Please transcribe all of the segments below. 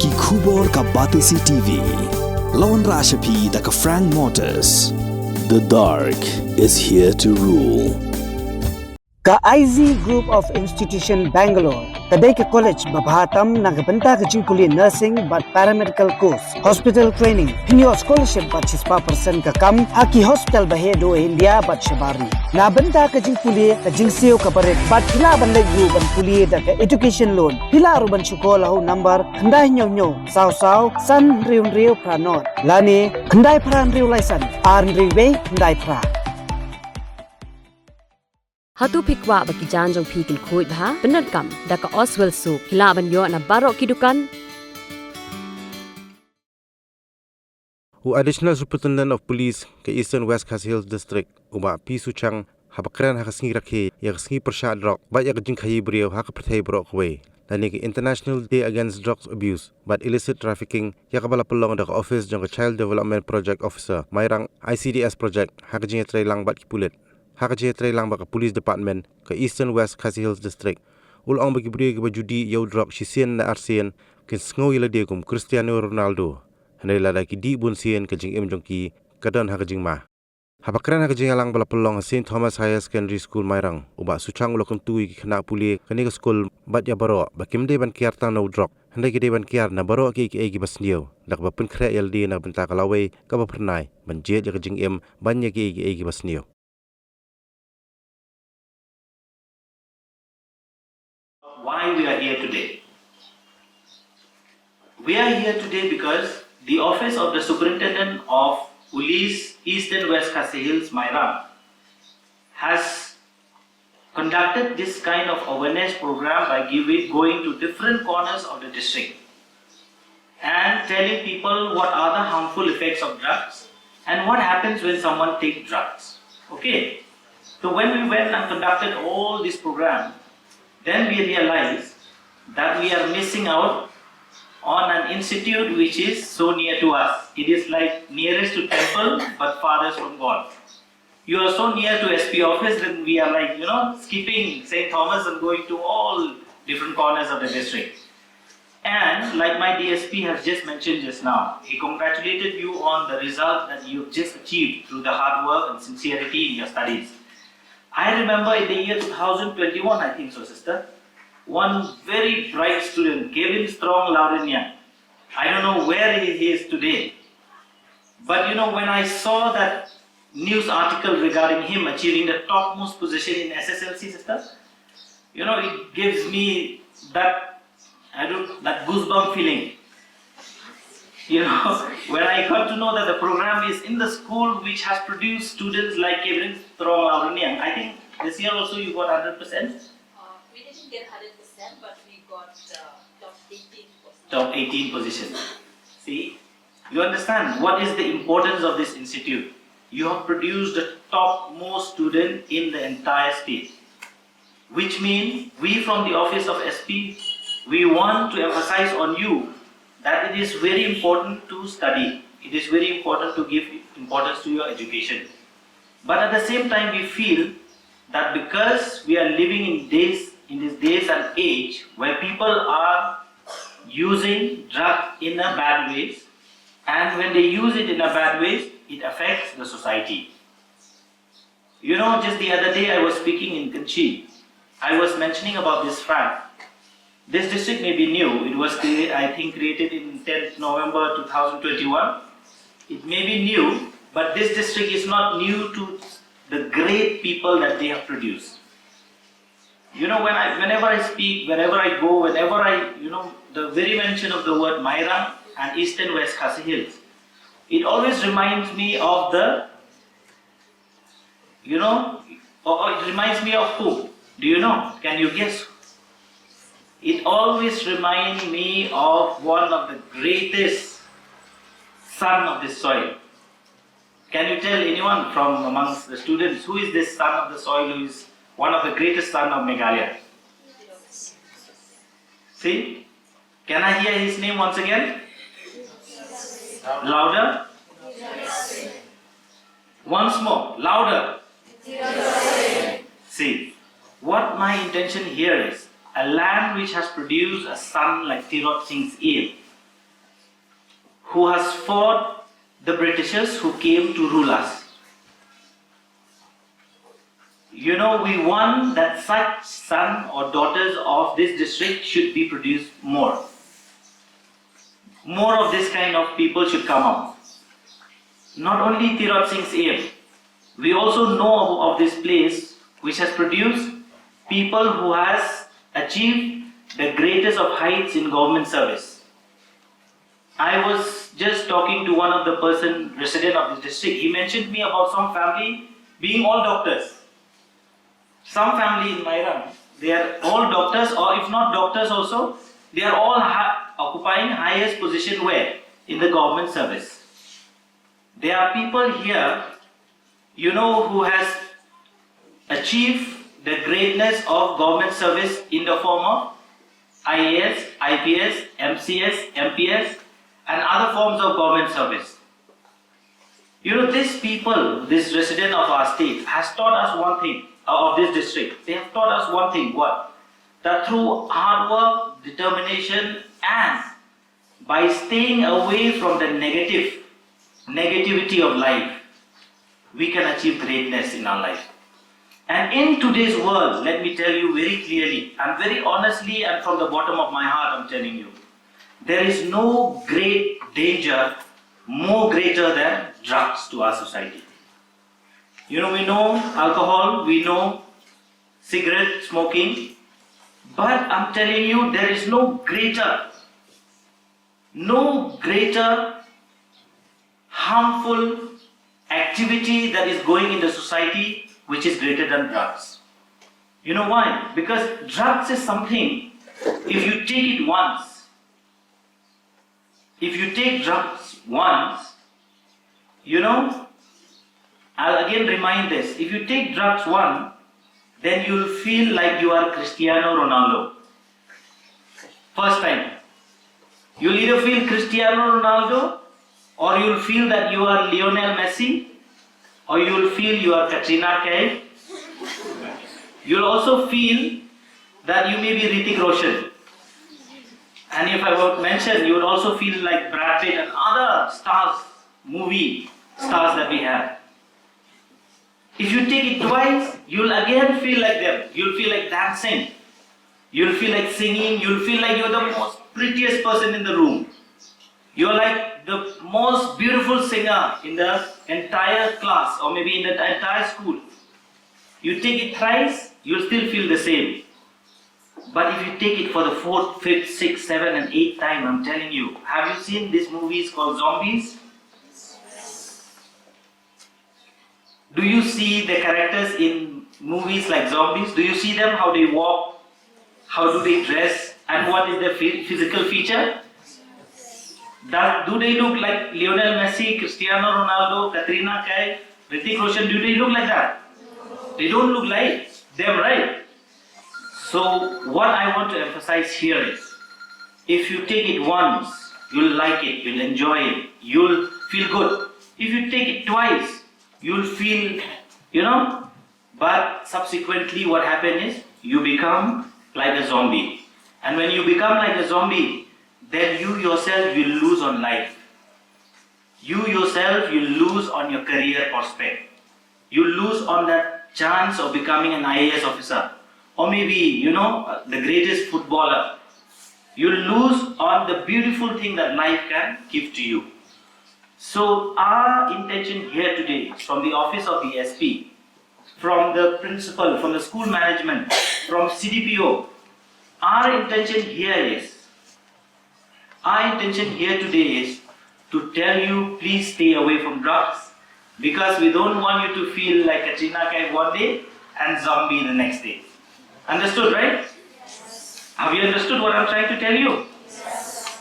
Ki Kubor ka Batisi TV. Lawan Rashapi da ka Frank Motors. The dark is here to rule. Ka IZ Group of Institution Bangalore, kadai ka college babhatam nagabanta ka jingkuli nursing but paramedical course, hospital training, pinyo scholarship but 6% ka kam, haki hospital bahedo India but shabari. Nabanta ka jingkuli ka jingseo ka barit but hila ban layu ban kuli da ka education loan. Hila ruban syukola ho number kandai nyo saw san riu pranot. Lani kandai pran riu laisan, arn riwe kandai pra. Hatu pikwa bagi janjong pikil kuit bah benar kam daka Oswell Soup hilaban yo na barok kidukan. Who Additional Superintendent of Police ke Eastern West Khasi Hills District uba pi suchang habakran hakasngi rakhe ya kasngi persad drug ba ya kajing khayi brio hak perthai brok we lani ke International Day Against Drugs Abuse but Illicit Trafficking ya kabala pelong daka Office jong Child Development Project Officer mairang ICDS project hakajing trai lang bat kipulet Haka trai lang baka Police Department ke Eastern West Khasi Hills District. Ulang bagi beri ke bajudi yau drug Shisien na Arsien ke Sngew kum Cristiano Ronaldo. Hynrei Lada ki di bun sien ke Jingim jongki kadan haka Jingma. Habakran haka Jingalang bala pelong St. Thomas Higher Secondary School mairang. Uba suchang ulokum tui ki kena puli ke school bat ya baro bakim de ban kiar ta no drug. Hynrei ki de ban kiar na baro ki egi basnio. Dak ba pun kre Ïalade na benta kalawai ka ba pernai banjet ya ke Jingim banya ki egi basnio. Why we are here today? We are here today because the Office of the Superintendent of Police East and West Khasi Hills, Myram, has conducted this kind of awareness program by going to different corners of the district and telling people what are the harmful effects of drugs and what happens when someone takes drugs. Okay, so when we went and conducted all this program, then we realized that we are missing out on an institute which is so near to us. It is like nearest to temple but farthest from God. You are so near to SP office, then we are like, skipping St. Thomas and going to all different corners of the district. And like my DSP has just mentioned just now, he congratulated you on the result that you've just achieved through the hard work and sincerity in your studies. I remember in the year 2021, I think so, sister, one very bright student, Kevin Strong Laurinian. I don't know where he is today. But when I saw that news article regarding him achieving the topmost position in SSLC, sister, it gives me that goosebump feeling. When I got to know that the program is in the school which has produced students like Kevin Strong Laurinian, I think this year also you got 100%? We didn't get 100%, but we got top 18 position. Top 18 position. See, you understand what is the importance of this institute. You have produced the topmost student in the entire state, which means we from the office of SP, we want to emphasize on you that it is very important to study. It is very important to give importance to your education. But at the same time, we feel that because we are living in these days and age where people are using drugs in a bad ways, and when they use it in a bad ways, it affects the society. Just the other day I was speaking in Kanchi. I was mentioning about this fact. This district may be new. It was, I think, created in 10th November 2021. It may be new, but this district is not new to the great people that they have produced. Whenever I speak, wherever I go, whenever the very mention of the word Myram and East and West Khasi Hills, it always reminds me of it reminds me of who? Do you know? Can you guess? It always reminds me of one of the greatest son of this soil. Can you tell anyone from amongst the students who is this son of the soil, who is one of the greatest son of Meghalaya? See? Can I hear his name once again? Louder? Once more, louder. See, what my intention here is, a land which has produced a son like Tirot Singh's Eel, who has fought the Britishers who came to rule us. You know, we want that such son or daughters of this district should be produced more. More of this kind of people should come up. Not only Tirot Singh's aim, we also know of this place which has produced people who has achieved the greatest of heights in government service. I was just talking to one of the person resident of this district. He mentioned me about some family being all doctors. Some family in Myram, they are all doctors, or if not doctors also, they are all occupying highest position where? In the government service. There are people here, you know, who has achieved the greatness of government service in the form of IAS, IPS, MCS, MPS, and other forms of government service. You know, these people, this resident of our state, has taught us one thing, of this district. They have taught us one thing, what? That through hard work, determination, and by staying away from the negativity of life, we can achieve greatness in our life. And in today's world, let me tell you very clearly, and very honestly, and from the bottom of my heart, I'm telling you, there is no great danger more greater than drugs to our society. You know, we know alcohol, we know cigarette smoking, but I'm telling you, there is no greater harmful activity that is going in the society which is greater than drugs. You know why? Because drugs is something, if you take it once, if you take drugs once, you know, I'll again remind this, if you take drugs once, then you'll feel like you are Cristiano Ronaldo. First time. You'll either feel Cristiano Ronaldo, or you'll feel that you are Lionel Messi, or you'll feel you are Katrina Kaif. You'll also feel that you may be Hrithik Roshan. And if I were to mention, you would also feel like Brad Pitt and other stars, movie stars that we have. If you take it twice, you'll again feel like them. You'll feel like dancing. You'll feel like singing. You'll feel like you're the most prettiest person in the room. You're like the most beautiful singer in the entire class, or maybe in the entire school. You take it thrice, you'll still feel the same. But if you take it for the 4th, 5th, 6th, 7th and 8th time, I'm telling you, have you seen these movies called zombies? Do you see the characters in movies like zombies? Do you see them, how they walk, how do they dress, and what is their physical feature? Do they look like Lionel Messi, Cristiano Ronaldo, Katrina Kaif, Hrithik Roshan? Do they look like that? They don't look like them, right? So what I want to emphasize here is, if you take it once, you'll like it, you'll enjoy it, you'll feel good. If you take it twice, you'll feel, but subsequently what happens is, you become like a zombie. And when you become like a zombie, then you yourself will lose on life. You yourself will lose on your career prospect. You lose on that chance of becoming an IAS officer. Or maybe, the greatest footballer. You lose on the beautiful thing that life can give to you. So our intention here today, from the office of the SP, from the principal, from the school management, from CDPO, our intention here today is to tell you, please stay away from drugs, because we don't want you to feel like Katrina Kaif one day and zombie the next day. Understood, right? Have you understood what I'm trying to tell you?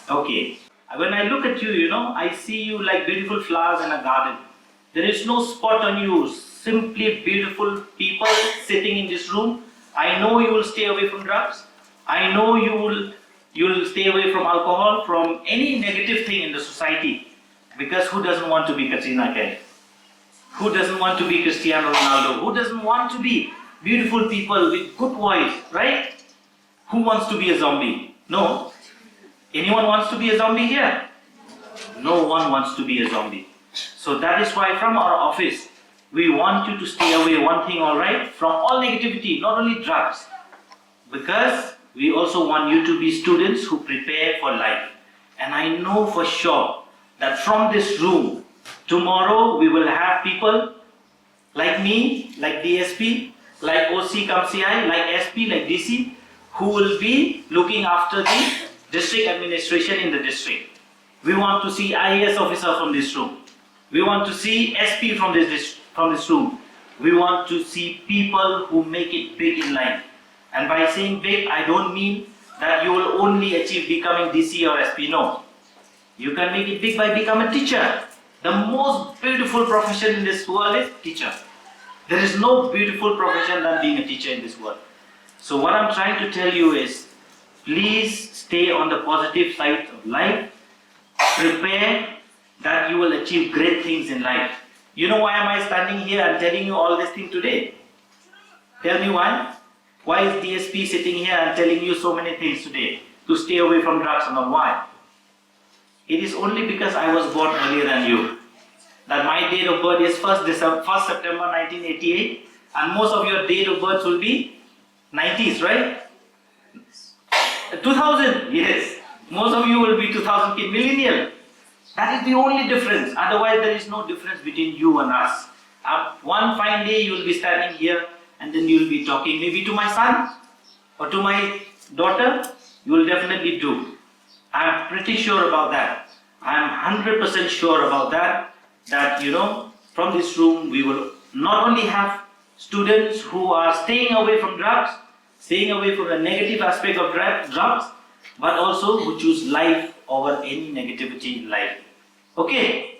Okay. When I look at you, I see you like beautiful flowers in a garden. There is no spot on you, simply beautiful people sitting in this room. I know you will stay away from drugs. I know you'll stay away from alcohol, from any negative thing in the society. Because who doesn't want to be Katrina Kaif? Who doesn't want to be Cristiano Ronaldo? Who doesn't want to be beautiful people with good voice, right? Who wants to be a zombie? No. Anyone wants to be a zombie here? No one wants to be a zombie. So that is why from our office, we want you to stay away, one thing alright, from all negativity, not only drugs. Because we also want you to be students who prepare for life. And I know for sure that from this room, tomorrow we will have people like me, like DSP, like OC CI, like SP, like DC, who will be looking after the district administration in the district. We want to see IAS officer from this room. We want to see SP from this room. We want to see people who make it big in life. And by saying big, I don't mean that you will only achieve becoming DC or SP, no. You can make it big by becoming a teacher. The most beautiful profession in this world is teacher. There is no beautiful profession than being a teacher in this world. So what I'm trying to tell you is, please stay on the positive side of life. Prepare that you will achieve great things in life. You know why am I standing here and telling you all this thing today? Tell me why? Why is DSP sitting here and telling you so many things today? To stay away from drugs and all. Why? It is only because I was born earlier than you. That my date of birth is 1st September 1988, and most of your date of birth will be 90s, right? 2000, yes. Most of you will be 2000 kid, millennial. That is the only difference. Otherwise, there is no difference between you and us. One fine day, you will be standing here, and then you will be talking maybe to my son or to my daughter. You will definitely do. I am pretty sure about that. I am 100% sure about that. That, you know, from this room, we will not only have students who are staying away from drugs, staying away from the negative aspect of drugs, but also who choose life over any negativity in life. Okay?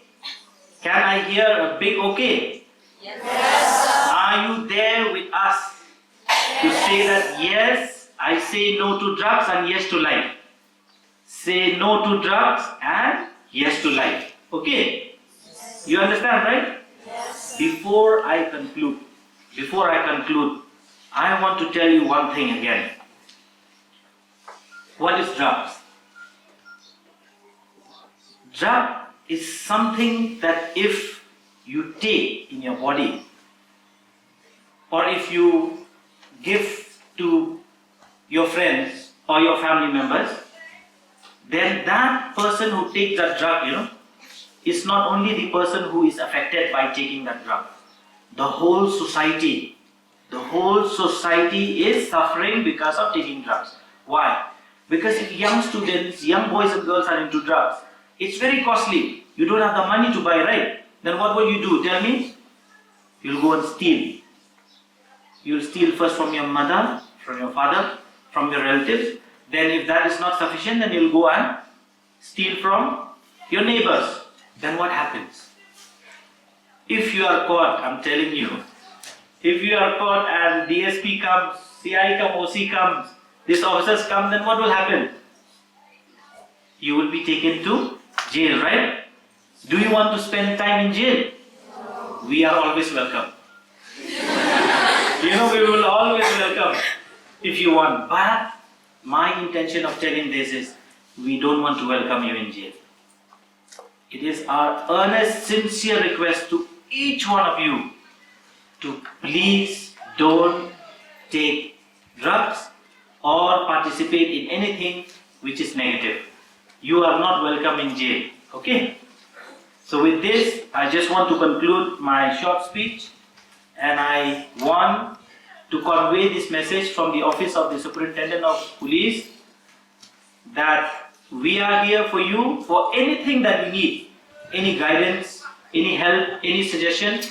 Can I hear a big okay? Yes, sir. Are you there with us to say that yes, I say no to drugs and yes to life? Say no to drugs and yes to life. Okay? You understand, right? Yes. Before I conclude, I want to tell you one thing again. What is drugs? Drug is something that if you take in your body, or if you give to your friends or your family members, then that person who takes that drug, you know, is not only the person who is affected by taking that drug. The whole society is suffering because of taking drugs. Why? Because if young students, young boys and girls are into drugs, it's very costly. You don't have the money to buy, right? Then what will you do? Tell me. You'll go and steal. You'll steal first from your mother, from your father, from your relatives. Then if that is not sufficient, then you'll go and steal from your neighbors. Then what happens? If you are caught, I'm telling you, if you are caught and DSP comes, CI comes, OC comes, these officers come, then what will happen? You will be taken to jail, right? Do you want to spend time in jail? No. We are always welcome. You know, we will always welcome if you want. But my intention of telling this is, we don't want to welcome you in jail. It is our earnest, sincere request to each one of you to please don't take drugs or participate in anything which is negative. You are not welcome in jail. Okay? So with this, I just want to conclude my short speech, and I want to convey this message from the Office of the Superintendent of Police that we are here for you for anything that you need, any guidance, any help, any suggestion.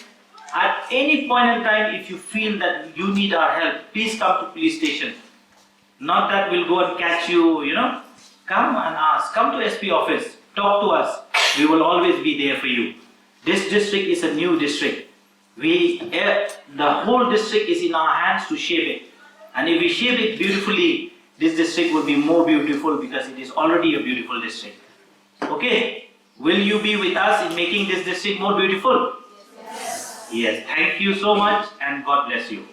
At any point in time, if you feel that you need our help, please come to police station. Not that we'll go and catch you, you know. Come and ask. Come to SP office. Talk to us. We will always be there for you. This district is a new district. The whole district is in our hands to shape it. And if we shape it beautifully, this district will be more beautiful because it is already a beautiful district. Okay? Will you be with us in making this district more beautiful? Yes. Yes. Thank you so much, and God bless you.